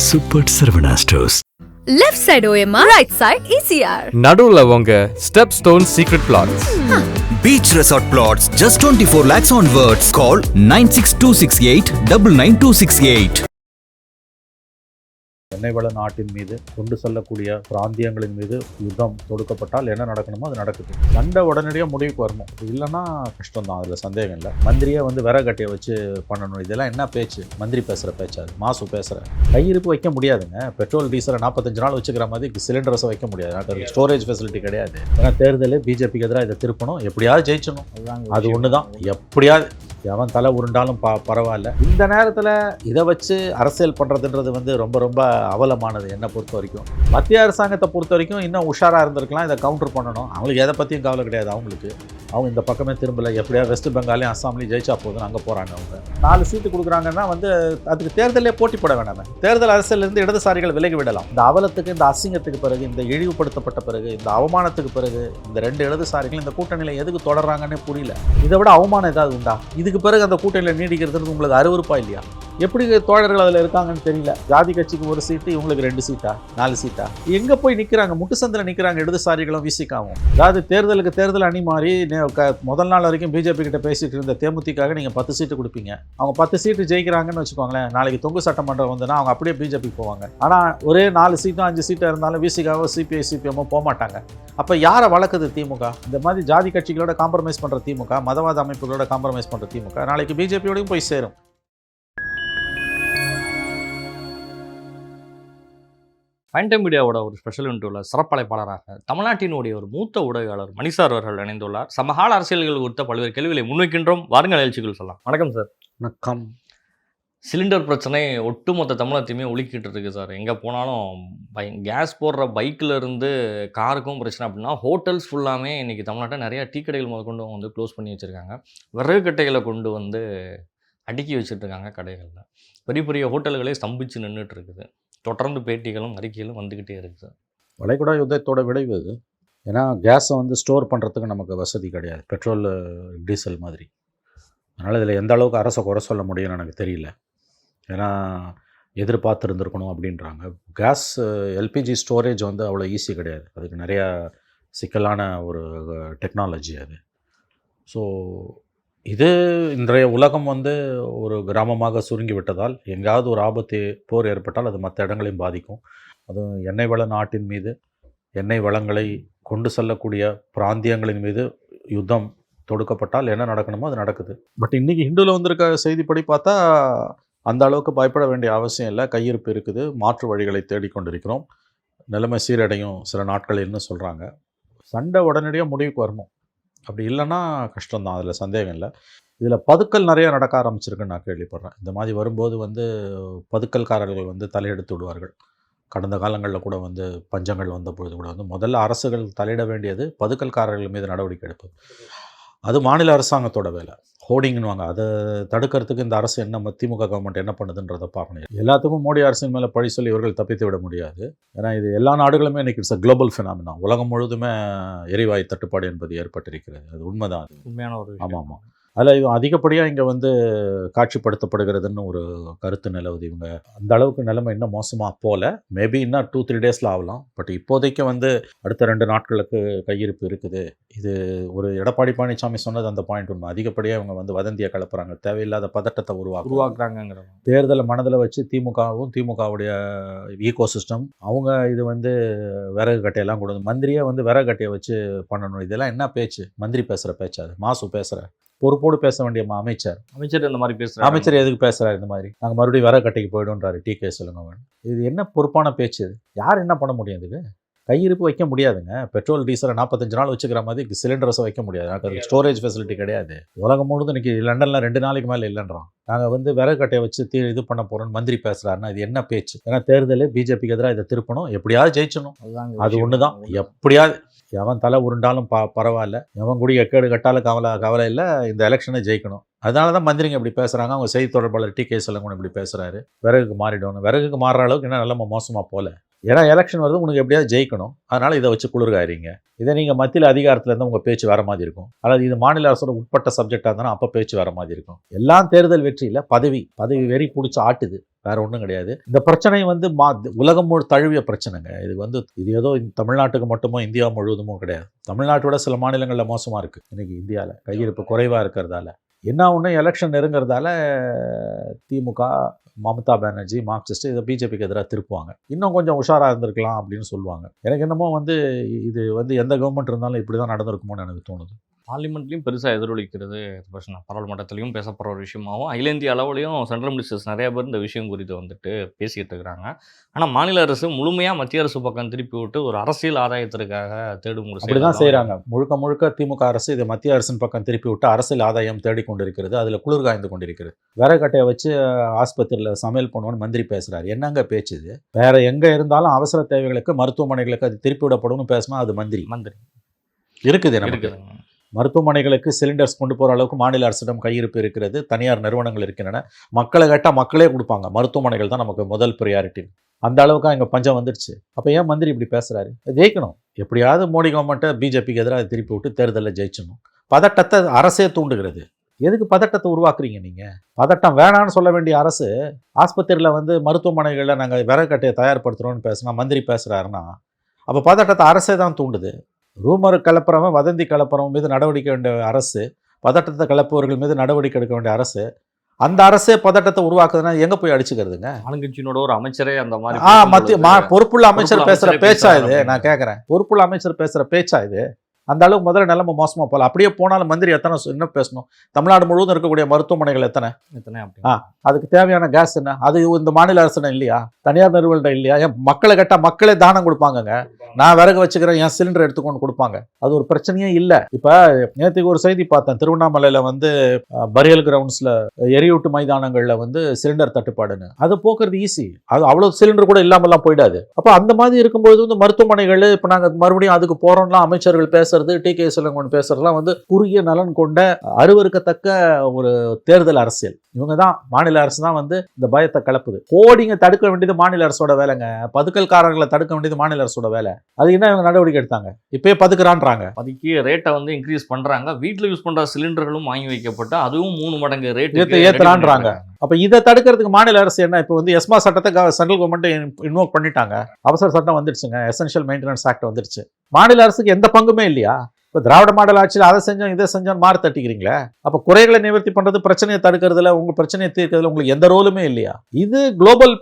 Super Sarvana Stores. Left side OMR, right side ECR. நடுவுல உங்க Stepstone Secret Plots. Beach Resort Plots, just 24 lakhs onwards. Call 96268 99268. எண்ணெய் வள நாட்டின் மீது கொண்டு செல்லக்கூடிய பிராந்தியங்களின் மீது யுத்தம் தொடுக்கப்பட்டால் என்ன நடக்கணுமோ அது நடக்குது. சண்டை உடனடியாக முடிவுக்கு வரணும், இல்லைன்னா கஷ்டம் தான், அதில் சந்தேகம் இல்லை. மந்திரியை விறகட்டையை வச்சு பண்ணணும். இதெல்லாம் என்ன பேச்சு? மந்திரி பேசுகிற பேச்சாது, மாசு பேசுகிற. கையிருப்பு வைக்க முடியாதுங்க. பெட்ரோல் டீசலை 45 நாள் வச்சுக்கிற மாதிரி சிலிண்டர்ஸை வைக்க முடியாது. ஸ்டோரேஜ் ஃபெசிலிட்டி கிடையாது. ஏன்னா தேர்தல் பிஜேபிக்கு எதிராக இதை திருப்பணும், எப்படியாவது ஜெயிச்சணும். அது ஒன்று தான். எப்படியாவது எவன் தலை உருண்டாலும் பரவாயில்ல. இந்த நேரத்தில் இதை வச்சு அரசியல் பண்ணுறதுன்றது ரொம்ப ரொம்ப அவலமானது என்னை பொறுத்த வரைக்கும். மத்திய அரசாங்கத்தை பொறுத்த வரைக்கும் இன்னும் உஷாராக இருந்திருக்கலாம், இதை கவுண்டர் பண்ணணும். அவங்களுக்கு எதை பற்றியும் கவலை கிடையாது. அவங்க இந்த பக்கமே திரும்பலை. எப்படியாவது வெஸ்ட் பெங்காலையும் அஸ்ஸாம்லையும் ஜெயிச்சா போதுன்னு அங்கே போகிறாங்க. அவங்க 4 சீட்டு கொடுக்குறாங்கன்னா அதுக்கு தேர்தலே போட்டி போட வேண்டாமே. தேர்தல் அரசியலிருந்து இடதுசாரிகள் விலகி விடலாம். இந்த அவலத்துக்கு, இந்த அசிங்கத்துக்கு பிறகு, இந்த இழிவுபடுத்தப்பட்ட பிறகு, இந்த அவமானத்துக்கு பிறகு இந்த 2 இடதுசாரிகள் இந்த கூட்டணியில் எதுக்கு தொடர்றாங்கன்னே புரியல. இதை விட அவமானம் ஏதாவது உண்டா? இதுக்கு பிறகு அந்த கூட்டணியில் நீடிக்கிறதுக்கு உங்களுக்கு அருவருப்பா இல்லையா? எப்படி தோழர்கள் அதில் இருக்காங்கன்னு தெரியல. ஜாதி கட்சிக்கு 1 சீட்டு, இவங்களுக்கு 2 சீட்டா 4 சீட்டா? எங்கே போய் நிற்கிறாங்க? முட்டுசந்தில் நிற்கிறாங்க இடதுசாரிகளும் விசிக்காவும். அதாவது தேர்தல் அணி மாறி முதல் நாள் வரைக்கும் பிஜேபி கிட்ட பேசிட்டு இருந்த தேமுதிகாக நீங்கள் 10 சீட்டு கொடுப்பீங்க. அவங்க 10 சீட்டு ஜெயிக்கிறாங்கன்னு வச்சுக்கோங்களேன். நாளைக்கு தொங்கு சட்டமன்றம் வந்துன்னா அவங்க அப்படியே பிஜேபி போவாங்க. ஆனால் ஒரே 4 சீட்டும் 5 சீட்டாக இருந்தாலும் விசிகாவோ சிபிஐ சிபிஎம்மோ போக மாட்டாங்க. அப்போ யாரை வளர்க்குது திமுக? இந்த மாதிரி ஜாதி கட்சிகளோட காம்ப்ரமைஸ் பண்ணுற திமுக, மதவாத அமைப்புகளோட காம்ப்ரமைஸ் பண்ணுற திமுக நாளைக்கு பிஜேபியோடையும் போய் சேரும். ஃபேண்டம் மீடியாவோட ஒரு ஸ்பெஷல் இன்டர்வியூவில் சிறப்பழைப்பாளராக தமிழ்நாட்டினுடைய ஒரு மூத்த ஊடகவியலாளர் மணிசார் அவர்கள் இணைந்துள்ளார். சமகால அரசியல்கள் குறித்த பல்வேறு கேள்விகளை முன்வைக்கின்றோம். வாருங்கள் நிகழ்ச்சிகள் சொல்லலாம். வணக்கம் சார். வணக்கம். சிலிண்டர் பிரச்சனை ஒட்டுமொத்த தமிழகத்தையுமே ஒழுக்கிட்டு இருக்கு சார். எங்கே போனாலும் கேஸ் போடுற பைக்கில் இருந்து காருக்கும் பிரச்சனை. அப்படின்னா ஹோட்டல்ஸ் ஃபுல்லாமே இன்றைக்கி தமிழ்நாட்டில் நிறையா டீ கடைகள் முதற்கொண்டு க்ளோஸ் பண்ணி வச்சுருக்காங்க. விறகு கட்டைகளை கொண்டு அடுக்கி வச்சுட்ருக்காங்க கடைகளில். பெரிய பெரிய ஹோட்டல்களே ஸ்தம்பிச்சு நின்றுட்டு இருக்குது. தொடர்ந்து பேட்டிகளும் அறிக்கைகளும் வந்துக்கிட்டே இருக்குது. வளைகுடா யுத்தத்தோட விளைவு இது. ஏன்னா கேஸை ஸ்டோர் பண்ணுறதுக்கு நமக்கு வசதி கிடையாது, பெட்ரோல் டீசல் மாதிரி. அதனால் இதில் எந்த அளவுக்கு அரசை குறை சொல்ல முடியும்னு எனக்கு தெரியல. ஏன்னா எதிர்பார்த்து இருந்திருக்கணும் அப்படின்றாங்க. கேஸ் எல்பிஜி ஸ்டோரேஜ் அவ்வளோ ஈஸி கிடையாது. அதுக்கு நிறையா சிக்கலான ஒரு டெக்னாலஜி அது. ஸோ இது இன்றைய உலகம் ஒரு கிராமமாக சுருங்கி விட்டதால் எங்காவது ஒரு ஆபத்து, போர் ஏற்பட்டால் அது மற்ற இடங்களையும் பாதிக்கும். அதுவும் எண்ணெய் வள நாட்டின் மீது, எண்ணெய் வளங்களை கொண்டு செல்லக்கூடிய பிராந்தியங்களின் மீது யுத்தம் தொடுக்கப்பட்டால் என்ன நடக்கணுமோ அது நடக்குது. பட் இன்றைக்கி ஹிந்துவில் வந்திருக்க செய்திப்படி பார்த்தா அந்த அளவுக்கு பயப்பட வேண்டிய அவசியம் இல்லை. கையிருப்பு இருக்குது, மாற்று வழிகளை தேடிக்கொண்டிருக்கிறோம், நிலைமை சீரடையும் சில நாட்களில்னு சொல்கிறாங்க. சண்டை உடனடியாக முடிவுக்கு வரணும், அப்படி இல்லைன்னா கஷ்டம்தான், அதில் சந்தேகம் இல்லை. இதில் பதுக்கல் நிறைய நடக்க ஆரம்பிச்சிருக்குன்னு நான் கேள்விப்படுறேன். இந்த மாதிரி வரும்போது பதுக்கல்காரர்கள் தலையெடுத்து விடுவார்கள். கடந்த காலங்களில் கூட பஞ்சங்கள் வந்த பொழுது கூட முதல்ல அரசுகள் தலையிட வேண்டியது பதுக்கல்காரர்கள் மீது நடவடிக்கை எடுப்பது. அது மாநில அரசாங்கத்தோட வேலை. ஹோர்டிங்னுவாங்க, அதை தடுக்கிறதுக்கு இந்த அரசு திமுக கவர்மெண்ட் என்ன பண்ணுதுன்றதை பார்க்கணும். எல்லாத்துக்கும் மோடி அரசின் மேலே பழி சொல்லி இவர்கள் தப்பித்து விட முடியாது. ஏன்னா இது எல்லா நாடுகளுமே இன்றைக்கி இட்ஸ் அ குளோபல் ஃபினாமினா. உலகம் முழுதுமே எரிவாயு தட்டுப்பாடு என்பது ஏற்பட்டிருக்கிறது. அது உண்மைதான், அது உண்மையான ஒரு ஆமாம். அதில் இவங்க அதிகப்படியாக இங்கே காட்சிப்படுத்தப்படுகிறதுன்னு ஒரு கருத்து நிலவுது. இவங்க அந்த அளவுக்கு நிலைமை இன்னும் மோசமாக போகல. மேபி இன்னும் 2-3 டேஸில் ஆகலாம். பட் இப்போதைக்கு அடுத்த 2 நாட்களுக்கு கையிருப்பு இருக்குது. இது ஒரு எடப்பாடி பழனிசாமி சொன்னது அந்த பாயிண்ட் உண்மை. அதிகப்படியாக இவங்க வதந்தியை கலப்புறாங்க, தேவையில்லாத பதட்டத்தை உருவாக்குறாங்கிற தேர்தலை மனதில் வச்சு திமுகவுடைய ஈகோசிஸ்டம் அவங்க இது விறகு கட்டையெல்லாம் கொடுத்து மந்திரியை விறகு கட்டையை வச்சு பண்ணணும். இதெல்லாம் என்ன பேச்சு? மந்திரி பேசுகிற பேச்சாது, மாசு பேசுகிற. பொறுப்போடு பேச வேண்டிய அமைச்சர் இந்த மாதிரி பேசுகிறார். அமைச்சர் எதுக்கு பேசுகிறார்? இந்த மாதிரி நாங்கள் மறுபடியும் விறகு கட்டைக்கு போய்டுன்றாரு. டிகே சொல்லுங்க. இது என்ன பொறுப்பான பேச்சு? இது யார் என்ன பண்ண முடியும்? இதுக்கு கையிருப்பு வைக்க முடியாதுங்க. பெட்ரோல் டீசலை 45 நாள் வச்சுக்கிற மாதிரி சிலிண்டர்ஸை வைக்க முடியாது. அதுக்கு ஸ்டோரேஜ் ஃபெசிலிட்டி கிடையாது. உலகம் முழுதும் இன்றைக்கி லண்டனில் 2 நாளைக்கு மேலே இல்லைன்றான். நாங்கள் விறகு கட்டையை வச்சு இது பண்ண போகிறோன்னு மந்திரி பேசுகிறாருன்னா இது என்ன பேச்சு? ஏன்னா தேர்தல் பிஜேபிக்கு எதிராக இதை திருப்பணும், எப்படியாவது ஜெயிச்சணும். அது ஒன்று தான். எப்படியாவது எவன் தலை உருண்டாலும் பரவாயில்ல, எவன் கூடி எக்கேடு கட்டாலும் கவலை இல்லை, இந்த எலெக்ஷனை ஜெயிக்கணும். அதனால தான் மந்திரிங்க இப்படி பேசுகிறாங்க. அவங்க செய்தி தொடர்பாளர் டிகே செல்லங்குன்னு இப்படி பேசுகிறாரு. விறகுக்கு மாறிடணும். விறகுக்கு மாறுற அளவுக்கு என்ன நிலைமை மோசமாக போகல. ஏன்னா எலெக்ஷன் வருது, உனக்கு எப்படியாவது ஜெயிக்கணும், அதனால் இதை வச்சு குளிர்காயிறீங்க. இதை நீங்கள் மத்தியில் அதிகாரத்தில் இருந்தால் உங்கள் பேச்சு வர மாதிரி இருக்கும், அல்லது இது மாநில அரசோட உட்பட்ட சப்ஜெக்டாக இருந்தாலும் அப்போ பேச்சு வர மாதிரி இருக்கும். எல்லாம் தேர்தல் வெற்றியில் பதவி வெறி பிடிச்சி ஆட்டுது, வேற ஒன்றும் கிடையாது. இந்த பிரச்சனை வந்து உலகம் தழுவிய பிரச்சனைங்க. இது ஏதோ தமிழ்நாட்டுக்கு மட்டுமோ இந்தியா முழுவதுமோ கிடையாது. தமிழ்நாட்டோட சில மாநிலங்களில் மோசமாக இருக்குது இன்னைக்கு இந்தியாவில், கையிருப்பு குறைவாக இருக்கிறதால. என்ன ஒன்று, எலெக்ஷன் நெருங்கிறதால திமுக, மம்தா பானர்ஜி, மார்க்சிஸ்ட் இதை பிஜேபிக்கு எதிராக திருப்புவாங்க. இன்னும் கொஞ்சம் உஷாராக இருந்திருக்கலாம் அப்படின்னு சொல்லுவாங்க. எனக்கு என்னமோ இது எந்த கவர்மெண்ட் இருந்தாலும் இப்படி தான் நடந்திருக்குமோன்னு எனக்கு தோணுது. பார்லிமெண்ட்லேயும் பெருசாக எதிரொலிக்கிறது பிரச்சனை. பாராளுமன்றத்திலையும் பேசப்படுற ஒரு விஷயமாகவும் அகில இந்திய அளவுலையும் சென்ட்ரல் மினிஸ்டர்ஸ் நிறைய பேர் இந்த விஷயம் குறித்து வந்துட்டு பேசிக்கிட்டு இருக்கிறாங்க. ஆனால் மாநில அரசு முழுமையாக மத்திய அரசு பக்கம் திருப்பி விட்டு ஒரு அரசியல் ஆதாயத்திற்காக தேடும் ஒரு அப்படி தான் செய்கிறாங்க. முழுக்க திமுக அரசு இதை மத்திய அரசின் பக்கம் திருப்பி விட்டு அரசியல் ஆதாயம் தேடிக்கொண்டிருக்கிறது, அதில் குளிர் காய்ந்து கொண்டிருக்கிறது. விறகட்டையை வச்சு ஆஸ்பத்திரியில் சமையல் பண்ணுவோன்னு மந்திரி பேசுகிறார். என்னங்க பேச்சு இது? வேற எங்கே இருந்தாலும் அவசர தேவைகளுக்கு மருத்துவமனைகளுக்கு அது திருப்பி விடப்படும்னு பேசினா அது மந்திரி இருக்குது. நமக்கு மருத்துவமனைகளுக்கு சிலிண்டர்ஸ் கொண்டு போகிற அளவுக்கு மாநில அரசிடம் கையிருப்பு இருக்கிறது, தனியார் நிறுவனங்கள் இருக்கின்றன. மக்களை கேட்டால் மக்களே கொடுப்பாங்க, மருத்துவமனைகள் தான் நமக்கு முதல் ப்ரியாரிட்டி. அந்த அளவுக்கு இங்கே பஞ்சம் வந்துடுச்சு. அப்போ ஏன் மந்திரி இப்படி பேசுகிறாரு? ஜெயிக்கணும், எப்படியாவது மோடி கவர்மெண்ட்டை பிஜேபிக்கு எதிராக திருப்பி விட்டு தேர்தலில் ஜெயிச்சணும். பதட்டத்தை அரசே தூண்டுகிறது. எதுக்கு பதட்டத்தை உருவாக்குறீங்க நீங்கள்? பதட்டம் வேணான்னு சொல்ல வேண்டிய அரசு ஆஸ்பத்திரியில் மருத்துவமனைகளில் நாங்கள் விறகட்டையை தயார்படுத்துகிறோன்னு பேசுனா மந்திரி பேசுகிறாருன்னா அப்போ பதட்டத்தை அரசே தான் தூண்டுது. ரூமர் கலப்புறவன், வதந்தி கலப்புறவன் மீது நடவடிக்கை வேண்டிய அரசு, பதட்டத்தை கலப்புவர்கள் மீது நடவடிக்கை எடுக்க வேண்டிய அரசு, அந்த அரசே பதட்டத்தை உருவாக்குதுன்னா எங்க போய் அடிச்சுக்கிறதுங்க? ஆளுங்கட்சியினோட ஒரு அமைச்சரே அந்த மாதிரி மத்திய பொறுப்புள்ள அமைச்சர் பேசுற பேச்சா இது? நான் கேட்கறேன், பொறுப்புள்ள அமைச்சர் பேசுற பேச்சா இது? அந்த அளவுக்கு முதல்ல நிலைமை மோசமாக போகல. அப்படியே போனாலும் மந்திரி எத்தனை என்ன பேசணும்? தமிழ்நாடு முழுவதும் இருக்கக்கூடிய மருத்துவமனைகள் எத்தனை? அதுக்கு தேவையான கேஸ் என்ன? அது இந்த மாநில அரசு இல்லையா? தனியார் நிறுவனம் இல்லையா? ஏன் மக்களை கேட்டால் மக்களே தானம் கொடுப்பாங்கங்க. நான் விறகு வச்சுக்கிறேன், என் சிலிண்டர் எடுத்துக்கொண்டு கொடுப்பாங்க. அது ஒரு பிரச்சனையே இல்லை. இப்போ நேற்றுக்கு ஒரு செய்தி பார்த்தேன், திருவண்ணாமலையில் பரியல் கிரவுண்ட்ஸில் எரியூட்டு மைதானங்களில் சிலிண்டர் தட்டுப்பாடுன்னு. அது போக்குறது ஈஸி, அது அவ்வளோ சிலிண்டர் கூட இல்லாமலாம் போயிடாது. அப்போ அந்த மாதிரி இருக்கும்போது மருத்துவமனைகள் இப்போ நாங்கள் மறுபடியும் அதுக்கு போகிறோம்லாம் அமைச்சர்கள் பேசுறது, டி.கே. இளங்கோவன் பேசுறதுலாம் குறுகிய நலன் கொண்ட அருவருக்கத்தக்க ஒரு தேர்தல் அரசியல். இவங்க தான், மாநில அரசு தான் இந்த பயத்தை கலப்புது. கோடிங்க தடுக்க வேண்டியது மாநில அரசோட வேலைங்க, பதுக்கல்காரர்களை தடுக்க வேண்டியது மாநில அரசோட வேலை. அது என்ன இவங்க நடவடிக்கை எடுத்தாங்க? இப்பயே பதுக்குறான்றாங்க, பதுக்கி ரேட்டை இன்க்ரீஸ் பண்றாங்க. வீட்டில் யூஸ் பண்ற சிலிண்டர்களும் வாங்கி வைக்கப்பட்டு அதுவும் 3 மடங்கு ரேட் ஏத்துறான்றாங்க. அப்ப இதை தடுக்கிறதுக்கு மாநில அரசு என்ன? இப்போ எஸ்மா சட்டத்தை சென்ட்ரல் கவர்மெண்ட் இன்வோக் பண்ணிட்டாங்க. அவசர சட்டம் வந்துருச்சுங்க, எசென்ஷியல் மெயின்டெனன்ஸ் ஆக்ட் வந்துருச்சு. மாநில அரசுக்கு எந்த பங்குமே இல்லையா? இப்போ திராவிட மாடல் ஆட்சியில் அதை செஞ்சோம் இதை செஞ்சோம் மாறு தட்டிக்கிறீங்களே. அப்போ குறைகளை நிவர்த்தி பண்ணுறது, பிரச்சனையை தடுக்கிறதுல, உங்கள் பிரச்சனையை தீர்க்கிறதுல உங்களுக்கு எந்த ரோலுமே இல்லையா? இது குளோபல்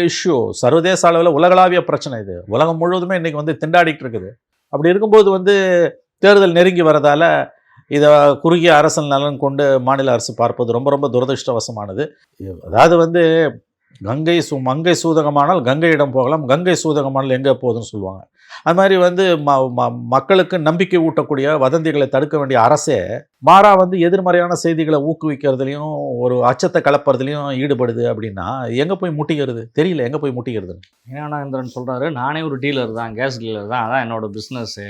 இஷ்யூ, சர்வதேச அளவில் உலகளாவிய பிரச்சனை. இது உலகம் முழுவதுமே இன்னைக்கு திண்டாடிட்டு இருக்குது. அப்படி இருக்கும்போது தேர்தல் நெருங்கி வரதால இதை குறுகிய அரசியல் நலன் கொண்டு மாநில அரசு பார்ப்பது ரொம்ப ரொம்ப துரதிருஷ்டவசமானது. அதாவது மங்கை சூதகமானால் கங்கையிடம் போகலாம், கங்கை சூதகமானால் எங்கே போகுதுன்னு சொல்லுவாங்க. அது மாதிரி மக்களுக்கு நம்பிக்கை ஊட்டக்கூடிய வதந்திகளை தடுக்க வேண்டிய அரசே மாறா எதிர்மறையான செய்திகளை ஊக்குவிக்கிறதுலையும் ஒரு அச்சத்தை கலப்புறதுலையும் ஈடுபடுது. அப்படின்னா எங்கே போய் முட்டிக்கிறது தெரியல, எங்கே போய் முட்டிக்கிறது. ஞானேந்திரன் சொல்கிறாரு, நானே ஒரு டீலர் தான், கேஸ் டீலர் தான், அதான் என்னோட பிஸ்னஸ்ஸு.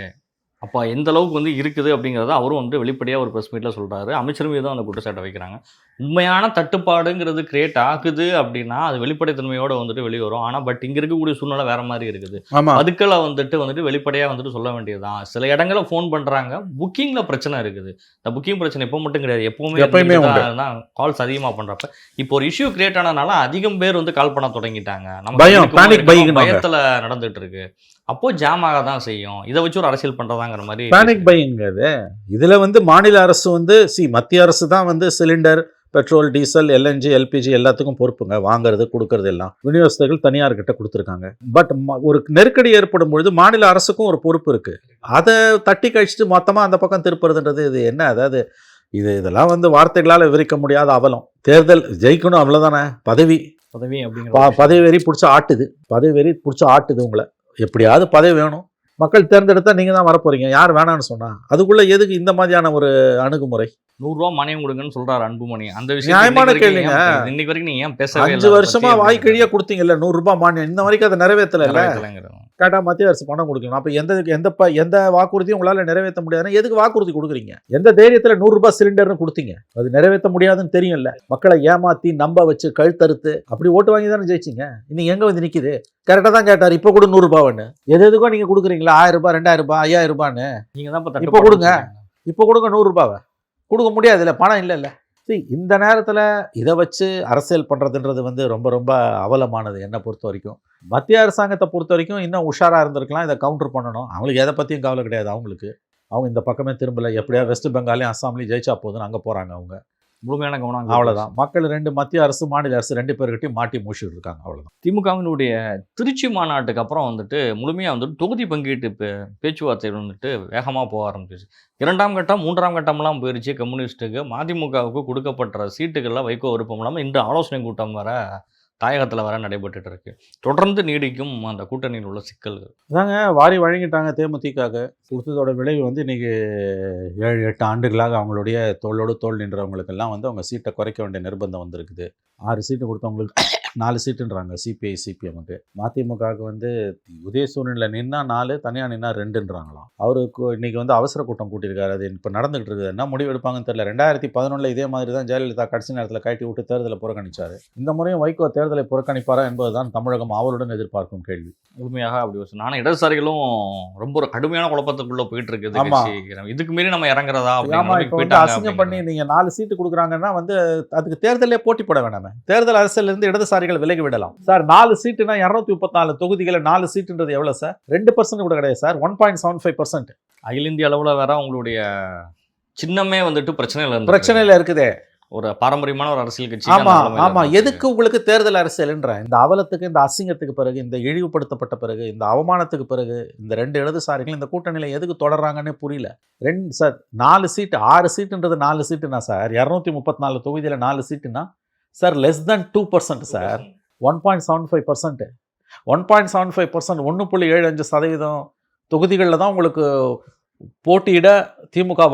அப்போ எந்த அளவுக்கு இருக்குது அப்படிங்கிறத அவரும் வெளிப்படையாக ஒரு ப்ரெஸ் மீட்டில் சொல்கிறாரு. அமைச்சர் மீதும் அந்த குற்றச்சாட்டை வைக்கிறாங்க. உண்மையான தட்டுப்பாடுங்கிறது கிரியேட் ஆகுது அப்படின்னா அது வெளிப்படைத்தன்மையோடு வெளியே வரும். ஆனால் இங்கே இருக்கக்கூடிய சூழ்நிலை வேற மாதிரி இருக்குது. அதுக்களை வெளிப்படையாக சொல்ல வேண்டியதுதான். சில இடங்களில் ஃபோன் பண்ணுறாங்க, புக்கிங்கில் பிரச்சனை இருக்குது. இந்த புக்கிங் பிரச்சனை எப்போ மட்டும் கிடையாது, எப்பவுமே தான் கால்ஸ் அதிகமாக பண்ணுறப்ப இப்போ ஒரு இஷ்யூ கிரியேட் ஆனதுனால அதிகம் பேர் கால் பண்ண தொடங்கிட்டாங்க. நம்ம பயத்தில் நடந்துட்டு இருக்கு. அப்போ ஜாம் ஆக தான் செய்யும். இதை வச்சு ஒரு அரசியல் பண்றதாங்கிற மாதிரி பேனிக் பைங்கிறது. இதுல மாநில அரசு மத்திய அரசு தான் cylinder, petrol, diesel, LNG, LPG எல்லாத்துக்கும் பொறுப்புங்க. வாங்குறது கொடுக்கறது எல்லாம் விநியோகஸ்தர்கள் தனியார்கிட்ட கொடுத்துருக்காங்க. பட் ஒரு நெருக்கடி ஏற்படும் பொழுது மாநில அரசுக்கும் ஒரு பொறுப்பு இருக்கு. அதை தட்டி கழிச்சுட்டு மொத்தமா அந்த பக்கம் திருப்புறதுன்றது இது என்ன? அதாவது இதெல்லாம் வார்த்தைகளால் விவரிக்க முடியாத அவலம். தேர்தல் ஜெயிக்கணும், அவ்வளவுதானே. பதவி வெறி பிடிச்ச ஆட்டுது உங்களை. எப்படியாவது பதவி வேணும், மக்கள் தேர்ந்தெடுத்தா நீங்க தான் வரப்போறீங்க. யார் வேணான்னு சொன்னா? அதுக்குள்ள எதுக்கு இந்த மாதிரியான ஒரு அணுகுமுறை? 100 ரூபா மானியம் கொடுங்கன்னு சொல்றாரு அன்புமணி. அந்த விஷயம் நியாயமான கேளுங்க. இன்னைக்கு வரைக்கும் நீங்க ஏன் பேசவே? 5 வருஷமா வாய்க்கழியா கொடுத்தீங்கல்ல 100 ரூபாய் மானியம், இந்த வரைக்கும் அதை நிறைவேற்றல. கேட்டால் மத்திய அரசு பணம் கொடுக்கணும். அப்போ எந்த வாக்குறுதியும் உங்களால் நிறைவேற்ற முடியாதுன்னா எதுக்கு வாக்குறுதி கொடுக்குறீங்க? எந்த தைரியத்தில் 100 ரூபாய் சிலிண்டர்னு கொடுத்தீங்க? அது நிறைவேற்ற முடியாதுன்னு தெரியும்ல. மக்களை ஏமாற்றி நம்ப வச்சு கழுத்தறுத்து அப்படி ஓட்டு வாங்கி தானே ஜெயிச்சிங்க. இன்னைக்கு எங்கே வந்து நிற்கிது? கரெக்டாக தான் கேட்டார். இப்போ கூட 100 ரூபான்னு எதுக்கோ நீங்கள் கொடுக்குறீங்களா? 1000 ரூபாய் 2000 ரூபாய் 5000 ரூபான்னு நீங்கள் தான் இப்போ கொடுங்க. இப்போ கொடுங்க 100 ரூபாவை. கொடுக்க முடியாது இல்லை, பணம் இல்லைல்ல. இந்த நேரத்தில் இதை வச்சு அரசியல் பண்ணுறதுன்றது வந்து ரொம்ப ரொம்ப அவலமானது என்னை பொறுத்த வரைக்கும். மத்திய அரசாங்கத்தை பொறுத்த வரைக்கும் இன்னும் உஷாராக இருந்திருக்கலாம், இதை கவுண்டர் பண்ணணும். அவங்களுக்கு எதை பற்றியும் கவலை கிடையாது. அவங்க இந்த பக்கமே திரும்பலை. எப்படியா வெஸ்ட் பெங்காலையும் அஸ்ஸாம்லையும் ஜெயிச்சா போதுன்னு அங்கே போகிறாங்க. அவங்க முழுமையான கவனம் அவ்வளோதான். மக்கள் 2 மத்திய அரசு மாநில அரசு 2 பேர்கிட்டையும் மாட்டி மூச்சிட்டு இருக்காங்க. அவ்வளோதான். திமுகவினுடைய திருச்சி மாநாட்டுக்கு அப்புறம் வந்துட்டு முழுமையாக வந்துட்டு தொகுதி பங்கீட்டு பேச்சுவார்த்தைகள் வந்துட்டு வேகமாக போக ஆரம்பிச்சிச்சு. 2ஆம் கட்டம் 3ஆம் கட்டம்லாம் போயிருச்சு. கம்யூனிஸ்ட்டுக்கு மதிமுகவுக்கு கொடுக்கப்பட்ட சீட்டுகள்லாம் வைகோ விருப்பம் இல்லாமல் இன்று ஆலோசனை கூட்டம் வர தாயகத்தில் வர நடைபெற்றுட்டு இருக்கு. தொடர்ந்து நீடிக்கும் அந்த கூட்டணியில் உள்ள சிக்கல்கள் அதாங்க. வாரி வழங்கிட்டாங்க தேமுதிக. கொடுத்ததோட விளைவு வந்து இன்றைக்கி 7-8 ஆண்டுகளாக அவங்களுடைய தோளோடு தோல் நின்றவங்களுக்கெல்லாம் வந்து அவங்க சீட்டை குறைக்க வேண்டிய நிர்பந்தம் வந்திருக்குது. 6 சீட்டு கொடுத்தவங்களுக்கு 4 சீட்டுன்றாங்க சிபிஐ சிபிஎம்முக்கு. மதிமுகவுக்கு வந்து உதயசூரியனில் நின்னா 4, தனியாக நின்னா 2ன்றாங்களாம். அவருக்கு இன்றைக்கி வந்து அவசர கூட்டம் கூட்டியிருக்காரு. அது இப்போ நடந்துகிட்டு இருக்குது. என்ன முடிவு எடுப்பாங்கன்னு தெரியல. 2011 இதே மாதிரி தான் ஜெயலலிதா கடைசி நேரத்தில் கட்டி விட்டு தேர்தலை புறக்கணிச்சார். இந்த முறையும் வைகோ தேர்தலை புறக்கணிப்பாரா என்பதுதான் தமிழகம் அவளுடன் எதிர்பார்க்கும் கேள்வி. உண்மையாக அப்படி நானும் இடதுசாரிகளும் ரொம்ப ஒரு கடுமையான குழப்பத்துக்குள்ளே போயிட்டு இருக்குது. இதுக்கு மீறி நம்ம இறங்குறதா? அசிங்கம் பண்ணி நீங்கள் 4 சீட்டு கொடுக்குறாங்கன்னா வந்து அதுக்கு தேர்தலே போட்டி போட வேண்டாமே. தேர்தல் அரசியலிருந்து இடதுசாரிகள் விலகி விடலாம் சார். 4 சீட்டுனா 234 தொகுதிகளை 4 சீட்டுன்றது எவ்வளோ சார்? 2% கூட கிடையாது சார். 1.75%. அகில இந்திய அளவில் வேற உங்களுடைய சின்னமே வந்துட்டு பிரச்சனையில் இருக்குதே. ஒரு பாரம்பரியமான ஒரு அரசியல் கட்சி. ஆமா. எதுக்கு உங்களுக்கு தேர்தல் அரசியல்ன்ற இந்த அவலத்துக்கு, இந்த அசிங்கத்துக்கு பிறகு, இந்த இழிவுபடுத்தப்பட்ட பிறகு, இந்த அவமானத்துக்கு பிறகு இந்த 2 இடதுசாரிகள் இந்த கூட்டணியில் எதுக்கு தொடர்றாங்கன்னே புரியல. 2 சார் 4 சீட்டு 6 சீட்டுன்றது 4 சீட்டுனா சார் 234 தொகுதியில் 4 சீட்டுனா சார் லெஸ் தென் 2% சார். 1.75%. 1.75% 1.75% தொகுதிகளில் தான் உங்களுக்கு போட்டியிட திமுக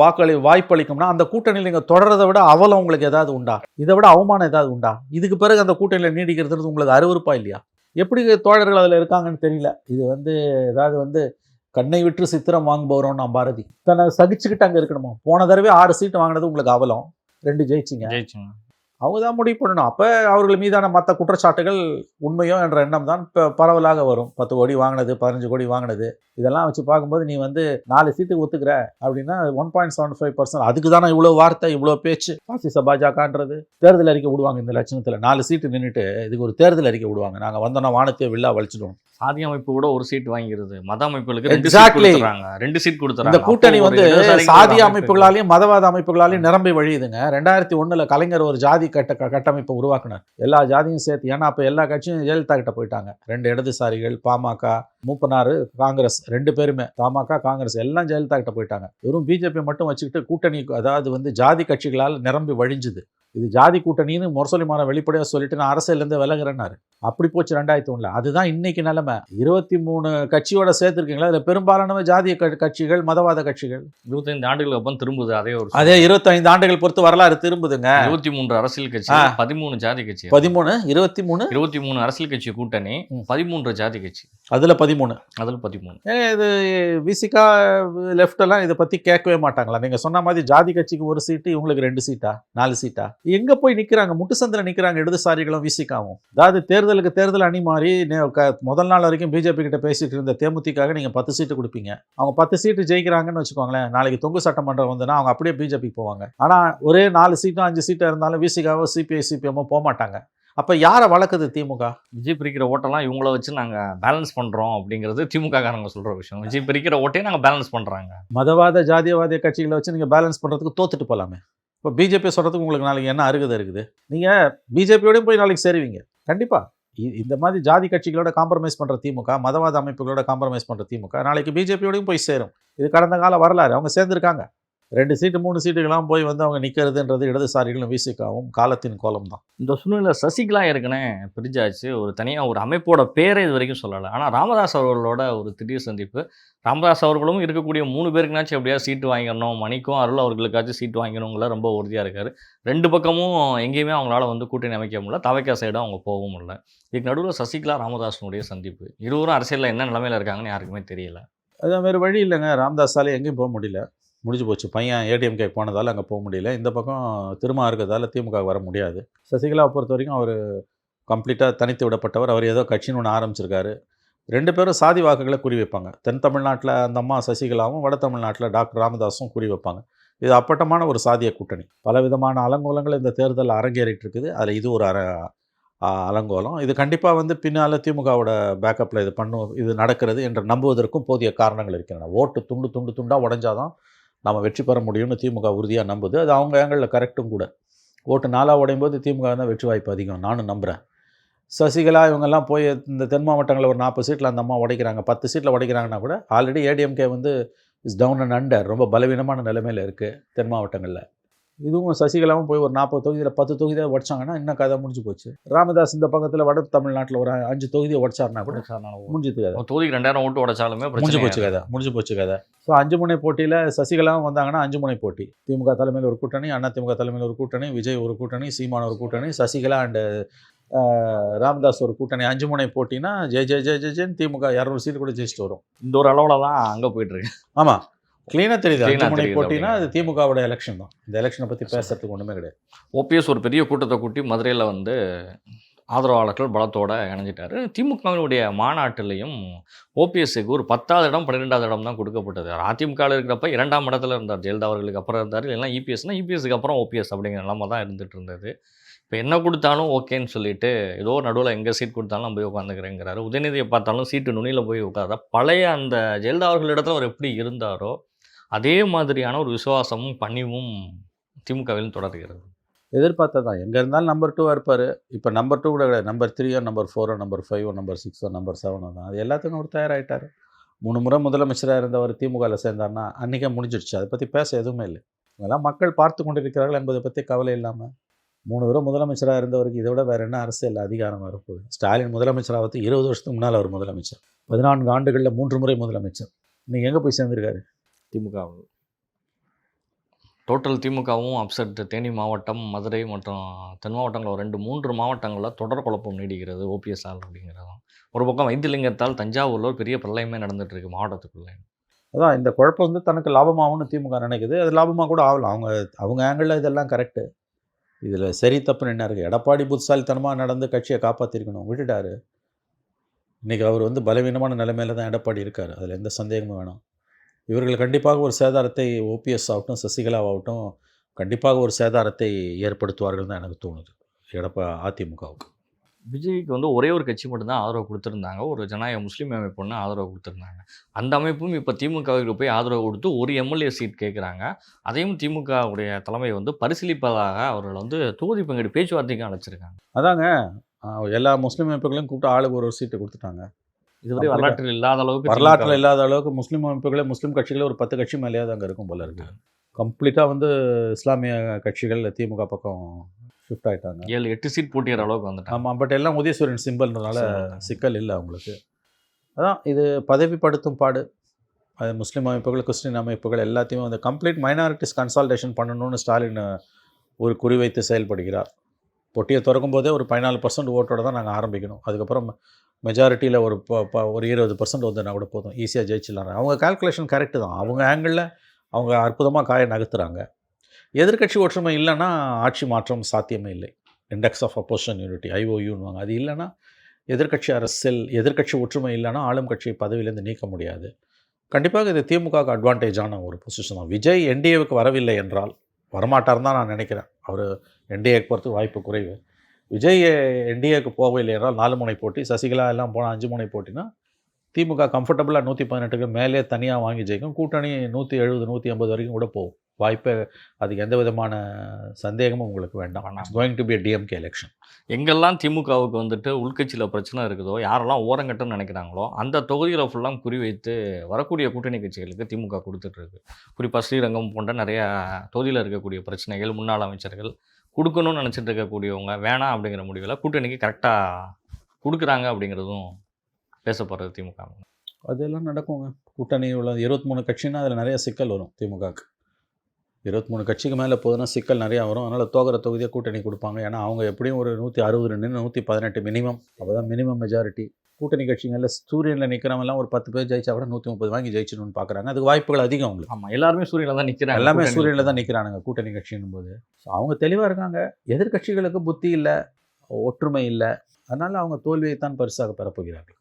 வாய்ப்பளிக்கும்னா அந்த கூட்டணியில் நீங்கள் தொடர்றதை விட அவலம் உங்களுக்கு ஏதாவது உண்டா? இதை விட அவமானம் ஏதாவது உண்டா? இதுக்கு பிறகு அந்த கூட்டணியில் நீடிக்கிறது உங்களுக்கு அருவருப்பா இல்லையா? எப்படி தோழர்கள் அதில் இருக்காங்கன்னு தெரியல. இது வந்து ஏதாவது வந்து கண்ணை விட்டு சித்திரம் வாங்குபவரோம் நான் பாரதி தன்னை சகிச்சுக்கிட்டு அங்கே இருக்கணுமா? போன தடவை 6 சீட்டு வாங்கினது உங்களுக்கு அவலம், 2 ஜெயிச்சிங்க. அவங்க தான் முடிவு பண்ணணும். அப்போ அவர்கள் மீதான மற்ற குற்றச்சாட்டுகள் உண்மையோ என்ற எண்ணம் தான் இப்போ பரவலாக வரும். 10 கோடி வாங்கினது, 15 கோடி வாங்கினது, இதெல்லாம் வச்சு பார்க்கும்போது நீ வந்து 4 சீட்டுக்கு ஒத்துக்கிற அப்படின்னா 1.75%. அதுக்கு தானே இவ்வளோ வார்த்தை, இவ்வளோ பேச்சு. பாசிச பாஜகன்றது தேர்தல் அறிக்கை விடுவாங்க. இந்த லட்சணத்தில் 4 சீட்டு நின்றுட்டு இதுக்கு ஒரு தேர்தல் அறிக்கை விடுவாங்க. நாங்கள் வந்தோன்னா வானத்தையே வில்லா வலிச்சிடுவோம். சாதி அமைப்பு கூட ஒரு சீட் வாங்கிறது, மத அமைப்புகளுக்கு 2 சீட் கொடுத்துறாங்க. இந்த கூட்டணி வந்து சாதி அமைப்புகளாலையும் மதவாத அமைப்புகளாலையும் நிரம்பி வழியுதுங்க. 2001 கலைஞர் ஒரு ஜாதி கட்டமைப்பை உருவாக்குனார். எல்லா ஜாதியும் சேர்த்து. ஏன்னா அப்போ எல்லா கட்சியும் ஜெயலலிதா கிட்ட போயிட்டாங்க. 2 இடதுசாரிகள், பாமக, மூப்பனார், காங்கிரஸ் 2 பேருமே, பாமக காங்கிரஸ் எல்லாம் ஜெயலலிதா கிட்ட போயிட்டாங்க. வெறும் பிஜேபி மட்டும் வச்சுக்கிட்டு கூட்டணி அதாவது வந்து ஜாதி கட்சிகளால் நிரம்பி வழிஞ்சுது. இது ஜாதி கூட்டணின்னு முரசொலிமான வெளிப்படையாக சொல்லிட்டு நான் அரசியலேருந்து விலகிறேன்னாரு. அப்படி போச்சு 2001. அதுதான் இன்னைக்கு நிலைமை. 23 கட்சியோட சேர்த்துருக்கீங்களா? அதில் பெரும்பாலானவை ஜாதிய கட்சிகள், மதவாத கட்சிகள். 25 ஆண்டுகளுக்கு அப்புறம் திரும்புது. அதே 25 ஆண்டுகள் பொறுத்து வரலாறு திரும்புதுங்க. 23 அரசியல் கட்சி, 13 ஜாதி கட்சி. 23 அரசியல் கட்சி கூட்டணி, 13 ஜாதி கட்சி. அதில் 13. இது விசிகா லெஃப்ட் எல்லாம் இதை பற்றி கேட்கவே மாட்டாங்களா? நீங்கள் சொன்ன மாதிரி ஜாதி கட்சிக்கு 1 சீட்டு, இவங்களுக்கு 2 சீட்டா 4 சீட்டா? எங்க போய் நிக்கிறாங்க? முட்டுசந்தில் நிக்கிறாங்க இடதுசாரிகளும் விசிகாவும். அதாவது தேர்தல் அணி மாறி முதல் நாள் வரைக்கும் பிஜேபி கிட்ட பேசிட்டு இருந்த தேமுதிக நீங்க 10 சீட்டு கொடுப்பீங்க. அவங்க 10 சீட்டு ஜெயிக்கிறாங்கன்னு வச்சுக்கோங்களேன். நாளைக்கு தொங்கு சட்டமன்றம் வந்தனா அவங்க அப்படியே பிஜேபிக்கு போவாங்க. ஆனா ஒரே 4 சீட்டோ 5 சீட்டோ இருந்தாலும் விசிகாவோ சிபிஐ சிபிஎம்மோ போக மாட்டாங்க. அப்ப யாரை வளர்க்குது திமுக? விஜய் பிரிக்கிற ஓட்டெல்லாம் இவங்கள வச்சு நாங்க பேலன்ஸ் பண்றோம் அப்படிங்கிறது திமுக காரங்க சொல்ற விஷயம். விஜய் பிரிக்கிற ஓட்டையே நாங்க பேலன்ஸ் பண்றாங்க. மதவாத ஜாதியவாத கட்சிகளை வச்சு நீங்க பேலன்ஸ் பண்றதுக்கு தோத்துட்டு போலாமே. இப்போ பிஜேபி சொல்கிறதுக்கு உங்களுக்கு நாளைக்கு என்ன அருகதை இருக்குது? நீங்கள் பிஜேபியோடையும் போய் நாளைக்கு சேருவீங்க கண்டிப்பாக. இந்த மாதிரி ஜாதி கட்சிகளோட காம்ப்ரமைஸ் பண்ணுற திமுக, மதவாத அமைப்புகளோட காம்ப்ரமைஸ் பண்ணுற திமுக நாளைக்கு பிஜேபியோடையும் போய் சேரும். இது கடந்த கால வரலாறு. அவங்க சேர்ந்துருக்காங்க. 2 சீட்டு 3 சீட்டுக்கெல்லாம் போய் வந்து அவங்க நிற்கிறதுன்றது இடதுசாரிகளும் விசிகாவும் காலத்தின் கோலம் தான். இந்த சூழ்நிலை சசிகலா ஏற்கனவே பிரிஞ்சாச்சு. ஒரு தனியாக ஒரு அமைப்போட பேரை இது வரைக்கும் சொல்லலை. ஆனால் ராமதாஸ் அவர்களோட ஒரு திடீர் சந்திப்பு. ராமதாஸ் அவர்களும் இருக்கக்கூடிய 3 பேருக்குனாச்சும் எப்படியா சீட்டு வாங்கிடணும், மணிக்கும் அருள் அவர்களுக்காச்சும் சீட்டு வாங்கணுங்கள ரொம்ப உறுதியாக இருக்கார். 2 பக்கமும் எங்கேயுமே அவங்களால வந்து கூட்டணி அமைக்க முடியல. தவைக்கா சைடும் அவங்க போகவும் முடியல. இதுக்கு நடுவில் சசிகலா ராமதாஸனுடைய சந்திப்பு. இருவரும் அரசியலில் என்ன நிலைமையில் இருக்காங்கன்னு யாருக்குமே தெரியல. அதான் வேறு வழி இல்லைங்க. ராமதாஸால் எங்கேயும் போக முடியல. முடிஞ்சு போச்சு. பையன் ஏடிஎம்கே போனதால் அங்கே போக முடியல. இந்த பக்கம் திரும்ப இருக்கிறதால திமுக வர முடியாது. சசிகலாவை பொறுத்த வரைக்கும் அவர் கம்ப்ளீட்டாக தனித்து விடப்பட்டவர். அவர் ஏதோ கட்சின்னு ஒன்று ஆரம்பிச்சிருக்காரு. 2 பேரும் சாதி வாக்குகளை குறி வைப்பாங்க. தென் தமிழ்நாட்டில் அந்த அம்மா சசிகலாவும், வட தமிழ்நாட்டில் டாக்டர் ராமதாஸும் குறி வைப்பாங்க. இது அப்பட்டமான ஒரு சாதிய கூட்டணி. பலவிதமான அலங்கோலங்கள் இந்த தேர்தலில் அரங்கேறிட்டு இருக்குது. அதில் இது ஒரு அலங்கோலம். இது கண்டிப்பாக வந்து பின்னால் திமுகவோட பேக்கப்பில் இது நடக்கிறது என்று நம்புவதற்கும் போதிய காரணங்கள் இருக்கின்றன. ஓட்டு துண்டாக உடைஞ்சாதான் நம்ம வெற்றி பெற முடியும்னு திமுக உறுதியாக நம்புது. அது அவங்க ஆங்கிளில் கரெக்டும் கூட. ஓட்டு 4 உடையும் போது திமுக தான் வெற்றி வாய்ப்பு அதிகம், நானும் நம்புகிறேன். சசிகலா இவங்கெல்லாம் போய் இந்த தென் மாவட்டங்களில் ஒரு 40 சீட்டில் அந்த அம்மா உடைக்கிறாங்க, 10 சீட்டில் உடைக்கிறாங்கன்னா கூட ஆல்ரெடி ஏடிஎம்கே வந்து இஸ் டவுன் அண்ட் அண்டர், ரொம்ப பலவீனமான நிலைமையில் இருக்குது தென் மாவட்டங்களில். இதுவும் சசிகலாவும் போய் ஒரு 40 தொகுதியில் 10 தொகுதியாக உடைச்சாங்கன்னா இன்னும் கதை முடிஞ்சு போச்சு. ராமதாஸ் இந்த பக்கத்தில் வட தமிழ்நாட்டில் ஒரு 5 தொகுதியை உடைச்சாருன்னா கூட முடிஞ்சது கதை. தொகுதிக்கு 2000 ஓட்டு உடைச்சாலுமே முடிஞ்சு போச்சு கதை. ஸோ 5 முனை போட்டியில் சசிகலாவும் வந்தாங்கன்னா 5 முனை போட்டி. திமுக தலைமையில் ஒரு கூட்டணி, அதிமுக தலைமையில் ஒரு கூட்டணி, விஜய் ஒரு கூட்டணி, சீமான் ஒரு கூட்டணி, சசிகலா அண்டு ராமதாஸ் ஒரு கூட்டணி. 5 முனை போட்டினா ஜெய் திமுக 200 சீட்டு கூட ஜெயிச்சுட்டு வரும். இந்த ஒரு அளவில் தான் அங்கே போயிட்டுருக்கு. ஆமாம், கிளீனாக தெரியுது. 5 முனை போட்டினா அது திமுகவோட எலெக்ஷன் தான். இந்த எலெக்ஷனை பற்றி பேசுறதுக்கு ஒன்றுமே கிடையாது. ஓபிஎஸ் ஒரு பெரிய கூட்டத்தை கூட்டி மதுரையில் வந்து ஆதரவாளர்கள் பலத்தோடு இணைஞ்சிட்டாரு. திமுகவினுடைய மாநாட்டிலையும் ஓபிஎஸ்க்கு ஒரு 10வது இடம் 12வது இடம் தான் கொடுக்கப்பட்டது. அதிமுகவில் இருக்கிறப்ப 2ஆம் இடத்துல இருந்தார். ஜெயலலிதா அவர்களுக்கு அப்புறம் இருந்தார். இல்லைன்னா இபிஎஸ்க்கு அப்புறம் ஓபிஎஸ் அப்படிங்கிற நிலைமை தான் இருந்துகிட்டு இருந்தது. இப்போ என்ன கொடுத்தாலும் ஓகேன்னு சொல்லிட்டு ஏதோ நடுவில் எங்கே சீட் கொடுத்தாலும் நான் போய் உட்காந்துக்கிறேங்கிறாரு. உதயநிதியை பார்த்தாலும் சீட்டு நுனியில் போய் உட்கார. பழைய அந்த ஜெயலலிதா அவர்களிடத்தில் அவர் எப்படி இருந்தாரோ அதே மாதிரியான ஒரு விசுவாசமும் பணிவும் திமுகவிலும் தொடர்கிறது. எதிர்பார்த்ததான். எங்கே இருந்தாலும் நம்பர் 2 இருப்பார். இப்போ நம்பர் 2 கூட கிடையாது. Number 3 number 4 number 5 number 6 number 7 தான். அது எல்லாத்துக்கும் அவர் தயாராகிட்டார். 3 முறை முதலமைச்சராக இருந்தவர் திமுகவில் சேர்ந்தார்னா அன்றைக்கே முடிஞ்சிடுச்சு. அதை பற்றி பேச எதுவுமே இல்லை. இதெல்லாம் மக்கள் பார்த்து கொண்டிருக்கிறார்கள் என்பதை பற்றி கவலை இல்லாமல் 3 தடவை முதலமைச்சராக இருந்தவருக்கு இதை விட வேறு என்ன அரசியல் அதிகாரம் வரப்போகுது? ஸ்டாலின் முதலமைச்சராக 20 வருஷத்துக்கு முன்னால் அவர் முதலமைச்சர். 14 ஆண்டுகளில் 3 முறை முதலமைச்சர். இன்றைக்கி எங்கே போய் சேர்ந்துருக்காரு? திமுக டோட்டல் திமுகவும் அப்செட். தேனி மாவட்டம், மதுரை மற்றும் தென் மாவட்டங்களில் 2-3 மாவட்டங்களில் தொடர் குழப்பம் நீடிக்கிறது ஓபிஎஸ்ஆல் அப்படிங்கிறதும். ஒரு பக்கம் வைத்தியலிங்கத்தால் தஞ்சாவூரில் ஒரு பெரிய பிரளயமே நடந்துகிட்டு இருக்கு மாவட்டத்துக்குள்ளே. அதான் இந்த குழப்பம் வந்து தனக்கு லாபமாகும்னு திமுக நினைக்குது. அது லாபமாக கூட ஆகலாம். அவங்க ஆங்கிளில் இதெல்லாம் கரெக்டு. இதில் சரி தப்புன்னு என்ன இருக்குது? எடப்பாடி புத்திசாலித்தனமாக நடந்து கட்சியை காப்பாற்றிருக்கணும், விட்டுட்டார். இன்றைக்கி அவர் வந்து பலவீனமான நிலைமையில் தான் எடப்பாடி இருக்கார். அதில் எந்த சந்தேகமும் வேணாம். இவர்கள் கண்டிப்பாக ஒரு சேதாரத்தை ஓபிஎஸ் ஆகட்டும் சசிகலாவாகட்டும் கண்டிப்பாக ஒரு சேதாரத்தை ஏற்படுத்துவார்கள் தான் எனக்கு தோணுது அதிமுகவுக்கு. விஜய்க்கு வந்து ஒரே ஒரு கட்சி மட்டும்தான் ஆதரவு கொடுத்துருந்தாங்க. ஒரு ஜனநாயக முஸ்லீம் அமைப்பு ஒன்று ஆதரவு கொடுத்துருந்தாங்க. அந்த அமைப்பும் இப்போ திமுகவுக்கு போய் ஆதரவு கொடுத்து ஒரு எம்எல்ஏ சீட் கேட்குறாங்க. அதையும் திமுகவுடைய தலைமை வந்து பரிசீலிப்பதாக அவர்கள் வந்து தொகுதி பங்கீடு பேச்சுவார்த்தைக்கு அழைச்சிருக்காங்க. அதாங்க எல்லா முஸ்லீம் அமைப்புகளையும் கூப்பிட்டு ஆளுக்கு ஒரு சீட்டை கொடுத்துட்டாங்க. இதுவரை வரலாற்றில் இல்லாத அளவுக்கு முஸ்லீம் அமைப்புகளே முஸ்லீம் கட்சிகளே ஒரு 10 கட்சி மேலேயாவது அங்கே இருக்கும் போல இருக்குது. கம்ப்ளீட்டாக வந்து இஸ்லாமிய கட்சிகள் திமுக பக்கம் ஷிஃப்ட் ஆகிட்டாங்க. 7-8 சீட் போட்டியிற அளவுக்கு வந்துட்டாங்க. ஆமாம், பட் எல்லாம் உதயசூரியன் சிம்பிள்ன்றதுனால சிக்கல் இல்லை அவங்களுக்கு. அதான் இது பதவிப்படுத்தும் பாடு. அது முஸ்லீம் அமைப்புகள், கிறிஸ்டின் அமைப்புகள் எல்லாத்தையுமே வந்து கம்ப்ளீட் மைனாரிட்டிஸ் கன்சால்டேஷன் பண்ணணும்னு ஸ்டாலின் ஒரு குறிவைத்து செயல்படுகிறார். பொட்டியை திறக்கும் போதே ஒரு 14% ஓட்டோட தான் நாங்கள் ஆரம்பிக்கணும். அதுக்கப்புறம் மெஜாரிட்டியில் ஒரு 20% வந்ததுனா கூட போதும், ஈஸியாக ஜெயிச்சிடலாம். அவங்க கால்குலேஷன் கரெக்டு தான். அவங்க ஆங்கிளில் அவங்க அற்புதமாக காயை நகர்த்துறாங்க. எதிர்கட்சி ஒற்றுமை இல்லைன்னா ஆட்சி மாற்றம் சாத்தியமே இல்லை. இண்டெக்ஸ் ஆஃப் அப்போசிஷன் யூனிட்டி IOUன்னுவாங்க. அது இல்லைன்னா எதிர்கட்சி அரசியல், எதிர்கட்சி ஒற்றுமை இல்லைன்னா ஆளும் கட்சியை பதவியிலேருந்து நீக்க முடியாது. கண்டிப்பாக இது திமுகவுக்கு அட்வான்டேஜான ஒரு பொசிஷன் தான். விஜய் என்டிஏவுக்கு வரவில்லை என்றால், வரமாட்டார் தான் நான் நினைக்கிறேன். அவர் என்டிஏக்கு போகிறதுக்கு வாய்ப்பு குறைவு. விஜய் என்டிஏக்கு போகவில்லை என்றால் 4 முனை போட்டி, சசிகலா எல்லாம் போனால் 5 முனை போட்டினா திமுக கம்ஃபர்டபுளாக 118க்கு மேலே தனியாக வாங்கி ஜெயிக்கும். கூட்டணி 170 180 வரைக்கும் கூட போகும். வாய்ப்பே, அதுக்கு எந்த விதமான சந்தேகமும் உங்களுக்கு வேண்டாம். It's going to be DMK election. எங்கெல்லாம் திமுகவுக்கு வந்துட்டு உள்கட்சியில் பிரச்சனை இருக்குதோ, யாரெல்லாம் ஓரங்கட்டுன்னு நினைக்கிறாங்களோ அந்த தொகுதியில் ஃபுல்லாக குறிவைத்து வரக்கூடிய கூட்டணி கட்சிகளுக்கு திமுக கொடுத்துட்ருக்கு. குறிப்பாக ஸ்ரீரங்கம் போன்ற நிறைய தொகுதியில் இருக்கக்கூடிய பிரச்சனைகள், முன்னாள் அமைச்சர்கள் கொடுக்கணும்னு நினச்சிட்டு இருக்கக்கூடியவங்க வேணாம் அப்படிங்கிற முடிவில் கூட்டணிக்கு கரெக்டாக கொடுக்குறாங்க அப்படிங்கிறதும் பேசப்படுறது திமுக. அதெல்லாம் நடக்குங்க. கூட்டணி உள்ள 23 கட்சின்னா அதில் நிறைய சிக்கல் வரும். திமுகவுக்கு 23 கட்சிக்கு மேலே போதுன்னா சிக்கல் நிறையா வரும். அதனால் தோகிற தொகுதியை கூட்டணி கொடுப்பாங்க. ஏன்னா அவங்க எப்படியும் ஒரு 162 118 மினிமம், அப்போ தான் மினிமம் மெஜாரிட்டி. கூட்டணி கட்சிகளில் சூரியனில் நிற்கிறவங்கலாம் ஒரு 10 பேர் ஜெயிச்சா கூட 130 வாங்கி ஜெயிச்சிடணும்னு பார்க்குறாங்க. அதுக்கு வாய்ப்புகள் அதிகம் அவங்களுக்கு. ஆமாம், எல்லாருமே சூரியனில் தான் நிற்கிறாங்க. எல்லாமே சூரியனில் தான் நிற்கிறானுங்க கூட்டணி கட்சின்னும் போது. ஸோ அவங்க தெளிவாக இருக்காங்க. எதிர்கட்சிகளுக்கு புத்தி இல்லை, ஒற்றுமை இல்லை. அதனால் அவங்க தோல்வியை தான் பரிசாக பெறப்போகிறார்கள்.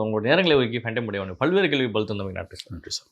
உங்களோட நேரங்களை ஒதுக்கி ஃபேண்டம் முடியும் பல்வேறு கேள்வி பதில் தந்தமைக்கு நன்றி சார். நன்றி சார்.